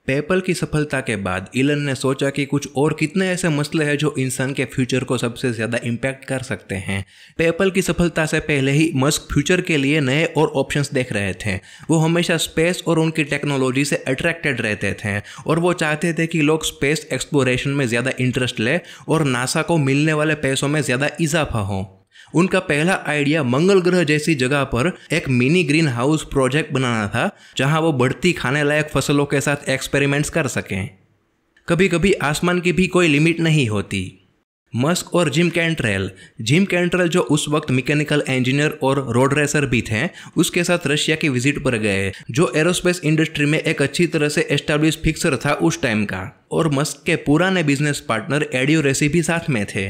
PayPal की सफलता के बाद इलन ने सोचा कि कुछ और कितने ऐसे मसले हैं जो इंसान के फ्यूचर को सबसे ज़्यादा इम्पैक्ट कर सकते हैं। पेपल की सफलता से पहले ही मस्क फ्यूचर के लिए नए और ऑप्शंस देख रहे थे। वो हमेशा स्पेस और उनकी टेक्नोलॉजी से अट्रैक्टेड रहते थे और वो चाहते थे कि लोग स्पेस एक्सप्लोरेशन में ज़्यादा इंटरेस्ट लें और नासा को मिलने वाले पैसों में ज़्यादा इजाफा हो। उनका पहला आइडिया मंगल ग्रह जैसी जगह पर एक मिनी ग्रीन हाउस प्रोजेक्ट बनाना था, जहां वो बढ़ती खाने लायक फसलों के साथ एक्सपेरिमेंट्स कर सकें। कभी कभी आसमान की भी कोई लिमिट नहीं होती। मस्क और जिम कैंट्रेल जो उस वक्त मैकेनिकल इंजीनियर और रोड रेसर भी थे, उसके साथ रशिया की विजिट पर गए, जो एरोस्पेस इंडस्ट्री में एक अच्छी तरह से एस्टैब्लिश फिक्सर था उस टाइम का। और मस्क के पुराने बिजनेस पार्टनर एडियो रेसी भी साथ में थे।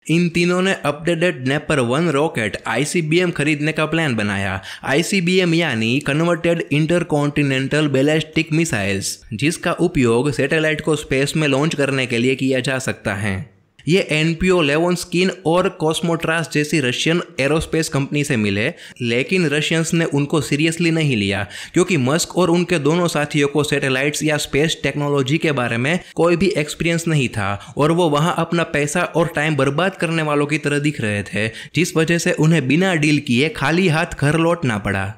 इन तीनों ने अपडेटेड नेपर 1 रॉकेट ICBM खरीदने का प्लान बनाया। ICBM यानी कन्वर्टेड इंटरकॉन्टिनेंटल बैलिस्टिक मिसाइल्स, जिसका उपयोग सैटेलाइट को स्पेस में लॉन्च करने के लिए किया जा सकता है। ये NPO लेवोन्स्किन और कॉस्मोट्रास जैसी रशियन एरोस्पेस कंपनी से मिले, लेकिन रशियंस ने उनको सीरियसली नहीं लिया क्योंकि मस्क और उनके दोनों साथियों को सैटेलाइट्स या स्पेस टेक्नोलॉजी के बारे में कोई भी एक्सपीरियंस नहीं था और वो वहाँ अपना पैसा और टाइम बर्बाद करने वालों की तरह दिख रहे थे, जिस वजह से उन्हें बिना डील किए खाली हाथ घर लौटना पड़ा।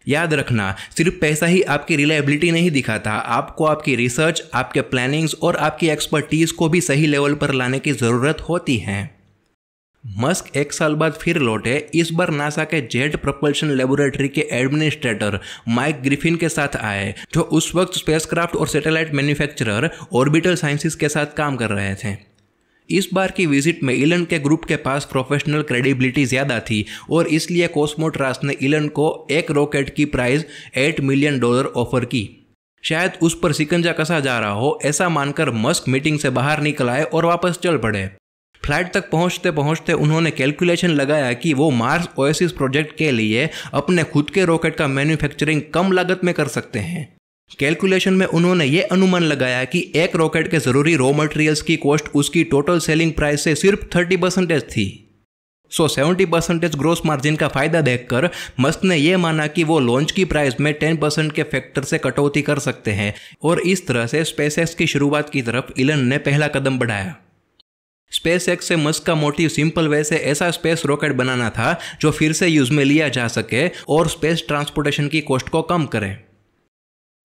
याद रखना, सिर्फ पैसा ही आपकी रिलायबिलिटी नहीं दिखाता, आपको आपकी रिसर्च, आपके प्लानिंग्स और आपकी एक्सपर्टीज को भी सही लेवल पर लाने की ज़रूरत होती है। मस्क 1 साल बाद फिर लौटे, इस बार नासा के जेट प्रपल्शन लेबोरेटरी के एडमिनिस्ट्रेटर माइक ग्रिफिन के साथ आए, जो उस वक्त स्पेसक्राफ्ट और सैटेलाइट मैन्युफैक्चरर ऑर्बिटल साइंसेज के साथ काम कर रहे थे। इस बार की विजिट में इलन के ग्रुप के पास प्रोफेशनल क्रेडिबिलिटी ज़्यादा थी और इसलिए कॉस्मोट्रास ने इलन को एक रॉकेट की प्राइस $8 मिलियन ऑफर की। शायद उस पर शिकंजा कसा जा रहा हो, ऐसा मानकर मस्क मीटिंग से बाहर निकल आए और वापस चल पड़े। फ्लाइट तक पहुंचते पहुंचते उन्होंने कैलकुलेशन लगाया कि वो मार्स ओएसिस प्रोजेक्ट के लिए अपने खुद के रॉकेट का मैन्युफैक्चरिंग कम लागत में कर सकते हैं। कैलकुलेशन में उन्होंने ये अनुमान लगाया कि एक रॉकेट के जरूरी रॉ मटेरियल्स की कॉस्ट उसकी टोटल सेलिंग प्राइस से सिर्फ 30% थी। 70% ग्रोस मार्जिन का फायदा देखकर मस्क ने यह माना कि वो लॉन्च की प्राइस में 10% के फैक्टर से कटौती कर सकते हैं और इस तरह से स्पेसएक्स की शुरुआत की तरफ इलन ने पहला कदम बढ़ाया। स्पेसएक्स से मस्क का मोटिव सिंपल वे से ऐसा स्पेस रॉकेट बनाना था जो फिर से यूज में लिया जा सके और स्पेस ट्रांसपोर्टेशन की कॉस्ट को कम करे।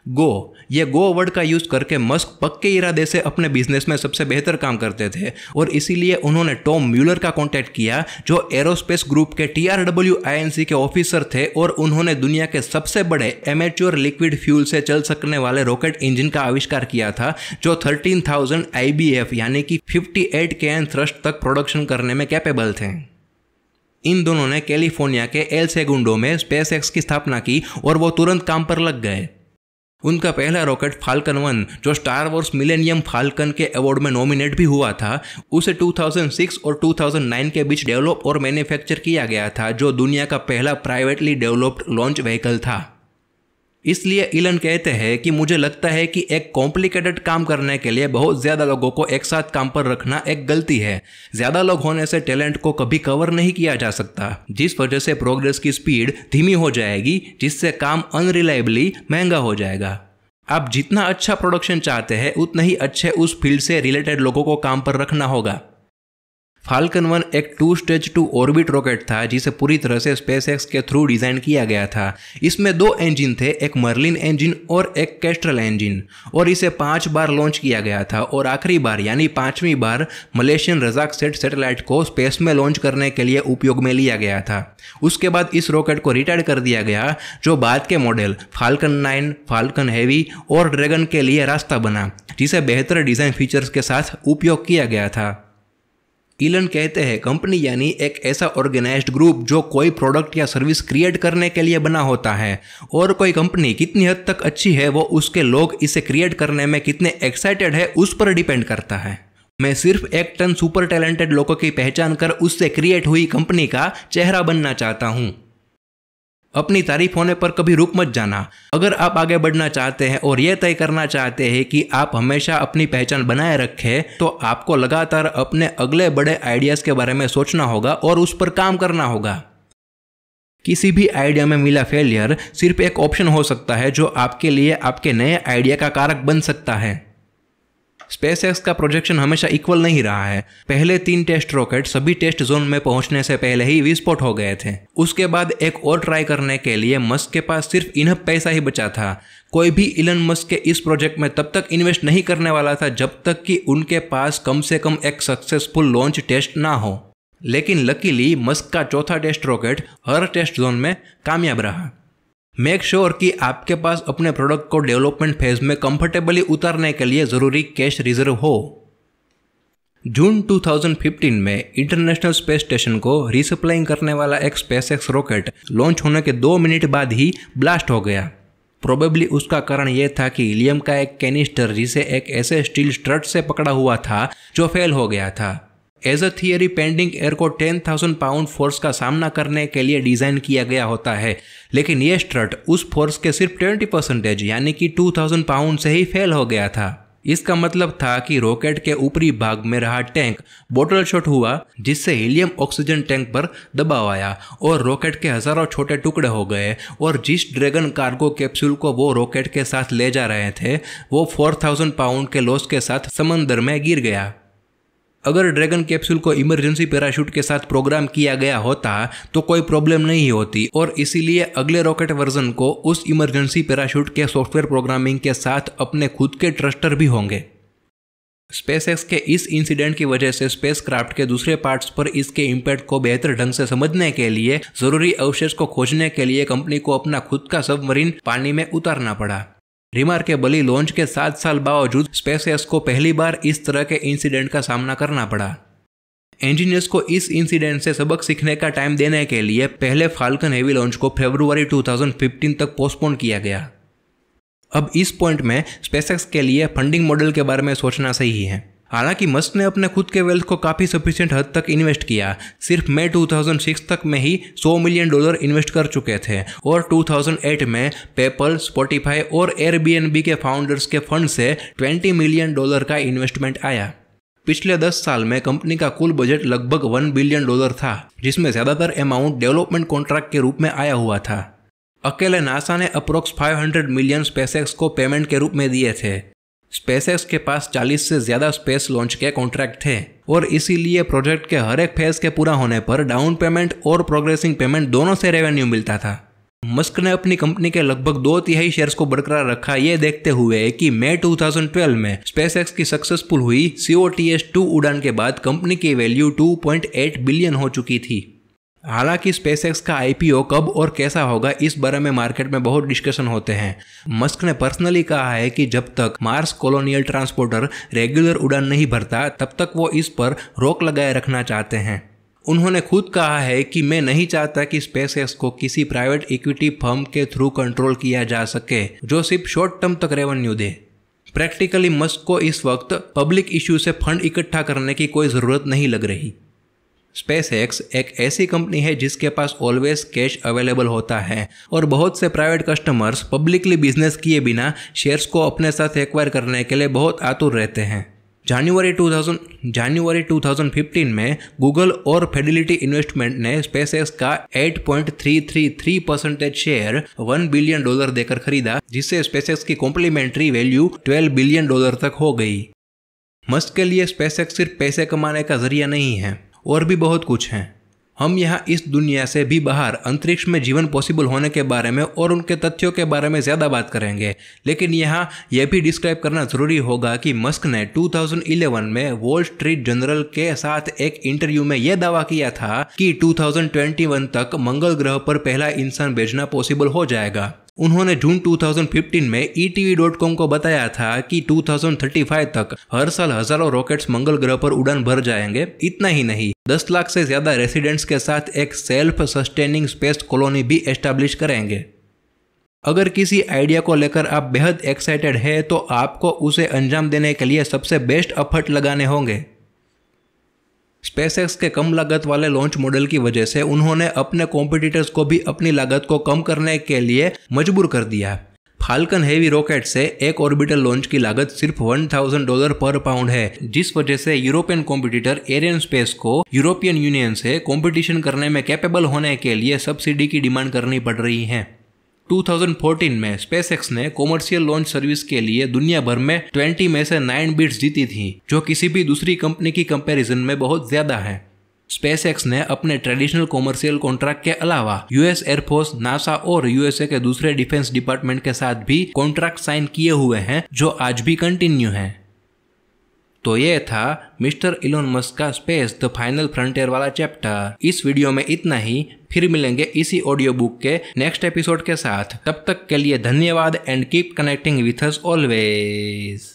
गो वर्ड का यूज करके मस्क पक्के इरादे से अपने बिजनेस में सबसे बेहतर काम करते थे और इसीलिए उन्होंने टॉम म्यूलर का कांटेक्ट किया, जो एरोस्पेस ग्रुप के TRW INC के ऑफिसर थे और उन्होंने दुनिया के सबसे बड़े एमेच्योर लिक्विड फ्यूल से चल सकने वाले रॉकेट इंजन का आविष्कार किया था, जो 13,000 IBF यानी कि 58 kN थ्रस्ट तक प्रोडक्शन करने में कैपेबल थे। इन दोनों ने कैलिफोर्निया के एल सेगुंडो में स्पेसएक्स की स्थापना की और वो तुरंत काम पर लग गए। उनका पहला रॉकेट फाल्कन 1, जो स्टार वॉर्स मिलेनियम फाल्कन के अवार्ड में नॉमिनेट भी हुआ था, उसे 2006 और 2009 के बीच डेवलप और मैन्युफैक्चर किया गया था, जो दुनिया का पहला प्राइवेटली डेवलप्ड लॉन्च व्हीकल था। इसलिए इलन कहते हैं कि मुझे लगता है कि एक कॉम्प्लिकेटेड काम करने के लिए बहुत ज़्यादा लोगों को एक साथ काम पर रखना एक गलती है। ज़्यादा लोग होने से टैलेंट को कभी कवर नहीं किया जा सकता, जिस वजह से प्रोग्रेस की स्पीड धीमी हो जाएगी, जिससे काम अनरिलायबली महंगा हो जाएगा। आप जितना अच्छा प्रोडक्शन चाहते हैं, उतना ही अच्छे उस फील्ड से रिलेटेड लोगों को काम पर रखना होगा। फाल्कन 1 एक 2 स्टेज टू ऑर्बिट रॉकेट था, जिसे पूरी तरह से स्पेसएक्स के थ्रू डिजाइन किया गया था। इसमें 2 इंजन थे, एक मर्लिन इंजन और एक केस्ट्रल इंजन, और इसे 5 बार लॉन्च किया गया था और आखिरी बार यानी 5वीं बार मलेशियन रजाक सेट सैटेलाइट को स्पेस में लॉन्च करने के लिए उपयोग में लिया गया था। उसके बाद इस रॉकेट को रिटायर कर दिया गया, जो बाद के मॉडल फाल्कन 9, फाल्कन हेवी और ड्रैगन के लिए रास्ता बना, जिसे बेहतर डिजाइन फीचर्स के साथ उपयोग किया गया था। इलन कहते हैं कंपनी यानी एक ऐसा ऑर्गेनाइज्ड ग्रुप जो कोई प्रोडक्ट या सर्विस क्रिएट करने के लिए बना होता है, और कोई कंपनी कितनी हद तक अच्छी है वो उसके लोग इसे क्रिएट करने में कितने एक्साइटेड है उस पर डिपेंड करता है। मैं सिर्फ 1 टन सुपर टैलेंटेड लोगों की पहचान कर उससे क्रिएट हुई कंपनी का चेहरा बनना चाहता हूं। अपनी तारीफ होने पर कभी रुक मत जाना। अगर आप आगे बढ़ना चाहते हैं और यह तय करना चाहते हैं कि आप हमेशा अपनी पहचान बनाए रखें, तो आपको लगातार अपने अगले बड़े आइडियाज़ के बारे में सोचना होगा और उस पर काम करना होगा। किसी भी आइडिया में मिला फेलियर सिर्फ एक ऑप्शन हो सकता है जो आपके लिए आपके नए आइडिया का कारक बन सकता है। स्पेसएक्स का प्रोजेक्शन हमेशा इक्वल नहीं रहा है। पहले 3 टेस्ट रॉकेट सभी टेस्ट जोन में पहुंचने से पहले ही विस्फोट हो गए थे। उसके बाद एक और ट्राई करने के लिए मस्क के पास सिर्फ इनफ पैसा ही बचा था। कोई भी इलन मस्क के इस प्रोजेक्ट में तब तक इन्वेस्ट नहीं करने वाला था जब तक कि उनके पास कम से कम एक सक्सेसफुल लॉन्च टेस्ट ना हो। लेकिन लकीली मस्क का चौथा टेस्ट रॉकेट हर टेस्ट जोन में कामयाब रहा। मेक श्योर कि आपके पास अपने प्रोडक्ट को डेवलपमेंट फेज में कंफर्टेबली उतारने के लिए जरूरी कैश रिजर्व हो। जून 2015 में इंटरनेशनल स्पेस स्टेशन को रिसप्लाइंग करने वाला एक स्पेसएक्स रॉकेट लॉन्च होने के 2 मिनट बाद ही ब्लास्ट हो गया। प्रोबेबली उसका कारण यह था कि हीलियम का एक कैनिस्टर जिसे एक ऐसे स्टील स्ट्रट से पकड़ा हुआ था जो फेल हो गया था। As a theory pending air को 10,000 पाउंड फोर्स का सामना करने के लिए डिजाइन किया गया होता है, लेकिन यह स्ट्रट उस फोर्स के सिर्फ 20% यानी कि 2,000 पाउंड से ही फेल हो गया था। इसका मतलब था कि रॉकेट के ऊपरी भाग में रहा टैंक बॉटल शॉट हुआ, जिससे हीलियम ऑक्सीजन टैंक पर दबाव आया और रॉकेट के हजारों छोटे टुकड़े हो गए और जिस ड्रैगन कार्गो कैप्सूल को वो रॉकेट के साथ ले जा रहे थे वो 4,000 पाउंड के लॉस के साथ समंदर में गिर गया। अगर ड्रैगन कैप्सूल को इमरजेंसी पैराशूट के साथ प्रोग्राम किया गया होता तो कोई प्रॉब्लम नहीं होती और इसीलिए अगले रॉकेट वर्जन को उस इमरजेंसी पैराशूट के सॉफ्टवेयर प्रोग्रामिंग के साथ अपने खुद के थ्रस्टर भी होंगे। स्पेसएक्स के इस इंसिडेंट की वजह से स्पेसक्राफ्ट के दूसरे पार्ट्स पर इसके इम्पैक्ट को बेहतर ढंग से समझने के लिए जरूरी अवशेष को खोजने के लिए कंपनी को अपना खुद का सबमरीन पानी में उतारना पड़ा। रिमार्केबली लॉन्च के 7 साल बावजूद स्पेसएक्स को पहली बार इस तरह के इंसिडेंट का सामना करना पड़ा। इंजीनियर्स को इस इंसिडेंट से सबक सीखने का टाइम देने के लिए पहले फाल्कन हेवी लॉन्च को फरवरी 2015 तक पोस्टपोन किया गया। अब इस पॉइंट में स्पेसएक्स के लिए फंडिंग मॉडल के बारे में सोचना सही है। हालांकि मस्क ने अपने खुद के वेल्थ को काफी सफिशिएंट हद तक इन्वेस्ट किया। सिर्फ मई 2006 तक में ही $100 मिलियन इन्वेस्ट कर चुके थे और 2008 में पेपल, स्पॉटिफाई और एयरबीएनबी के फाउंडर्स के फंड से $20 मिलियन का इन्वेस्टमेंट आया। पिछले 10 साल में कंपनी का कुल बजट लगभग $1 बिलियन था, जिसमें ज्यादातर अमाउंट डेवलपमेंट कॉन्ट्रैक्ट के रूप में आया हुआ था। अकेले नासा ने अप्रोक्स 500 मिलियन स्पेसएक्स को पेमेंट के रूप में दिए थे। स्पेसएक्स के पास 40 से ज्यादा स्पेस लॉन्च के कॉन्ट्रैक्ट थे और इसीलिए प्रोजेक्ट के हर एक फेज के पूरा होने पर डाउन पेमेंट और प्रोग्रेसिंग पेमेंट दोनों से रेवेन्यू मिलता था। मस्क ने अपनी कंपनी के लगभग 2/3 शेयर्स को बरकरार रखा, ये देखते हुए कि मई 2012 में स्पेसएक्स की सक्सेसफुल हुई COTS-2 उड़ान के बाद कंपनी की वैल्यू 2.8 बिलियन हो चुकी थी। हालांकि स्पेसएक्स का IPO कब और कैसा होगा इस बारे में मार्केट में बहुत डिस्कशन होते हैं। मस्क ने पर्सनली कहा है कि जब तक मार्स कॉलोनियल ट्रांसपोर्टर रेगुलर उड़ान नहीं भरता तब तक वो इस पर रोक लगाए रखना चाहते हैं। उन्होंने खुद कहा है कि मैं नहीं चाहता कि स्पेसएक्स को किसी प्राइवेट इक्विटी फर्म के थ्रू कंट्रोल किया जा सके जो सिर्फ शॉर्ट टर्म तक रेवेन्यू दे। प्रैक्टिकली मस्क को इस वक्त पब्लिक इश्यू से फंड इकट्ठा करने की कोई जरूरत नहीं लग रही। स्पेसएक्स एक ऐसी कंपनी है जिसके पास ऑलवेज कैश अवेलेबल होता है और बहुत से प्राइवेट कस्टमर्स पब्लिकली बिजनेस किए बिना शेयर्स को अपने साथ एक्वायर करने के लिए बहुत आतुर रहते हैं। जनवरी 2015 में गूगल और फिडेलिटी इन्वेस्टमेंट ने स्पेसएक्स का 8.333% शेयर $1 बिलियन देकर खरीदा, जिससे स्पेसएक्स की कॉम्प्लीमेंट्री वैल्यू $12 बिलियन तक हो गई। मस्क के लिए स्पेसएक्स सिर्फ पैसे कमाने का जरिया नहीं है, और भी बहुत कुछ हैं। हम यहाँ इस दुनिया से भी बाहर अंतरिक्ष में जीवन पॉसिबल होने के बारे में और उनके तथ्यों के बारे में ज़्यादा बात करेंगे, लेकिन यहाँ यह भी डिस्क्राइब करना जरूरी होगा कि मस्क ने 2011 में वॉल स्ट्रीट जर्नल के साथ एक इंटरव्यू में यह दावा किया था कि 2021 तक मंगल ग्रह पर पहला इंसान भेजना पॉसिबल हो जाएगा। उन्होंने जून 2015 में ETV.com को बताया था कि 2035 तक हर साल हजारों रॉकेट्स मंगल ग्रह पर उड़ान भर जाएंगे। इतना ही नहीं, 10 लाख से ज्यादा रेसिडेंट्स के साथ एक सेल्फ सस्टेनिंग स्पेस कॉलोनी भी एस्टैब्लिश करेंगे। अगर किसी आइडिया को लेकर आप बेहद एक्साइटेड है तो आपको उसे अंजाम देने के लिए सबसे बेस्ट एफर्ट लगाने होंगे। स्पेसएक्स के कम लागत वाले लॉन्च मॉडल की वजह से उन्होंने अपने कॉम्पिटिटर्स को भी अपनी लागत को कम करने के लिए मजबूर कर दिया। फाल्कन हेवी रॉकेट से एक ऑर्बिटल लॉन्च की लागत सिर्फ $1000 पर पाउंड है, जिस वजह से यूरोपियन कॉम्पिटिटर एरियन स्पेस को यूरोपियन यूनियन से कंपटीशन करने में कैपेबल होने के लिए सब्सिडी की डिमांड करनी पड़ रही है। 2014 में स्पेसएक्स ने कॉमर्शियल लॉन्च सर्विस के लिए दुनिया भर में 20 में से 9 बिड्स जीती थी, जो किसी भी दूसरी कंपनी की कंपैरिजन में बहुत ज्यादा है। स्पेसएक्स ने अपने ट्रेडिशनल कॉमर्शियल कॉन्ट्रैक्ट के अलावा यूएस एयरफोर्स, नासा और यूएसए के दूसरे डिफेंस डिपार्टमेंट के साथ भी कॉन्ट्रैक्ट साइन किए हुए हैं, जो आज भी कंटिन्यू हैं। तो ये था मिस्टर इलोन मस्क का स्पेस द फाइनल फ्रंटियर वाला चैप्टर। इस वीडियो में इतना ही, फिर मिलेंगे इसी ऑडियो बुक के नेक्स्ट एपिसोड के साथ। तब तक के लिए धन्यवाद and keep connecting with us always.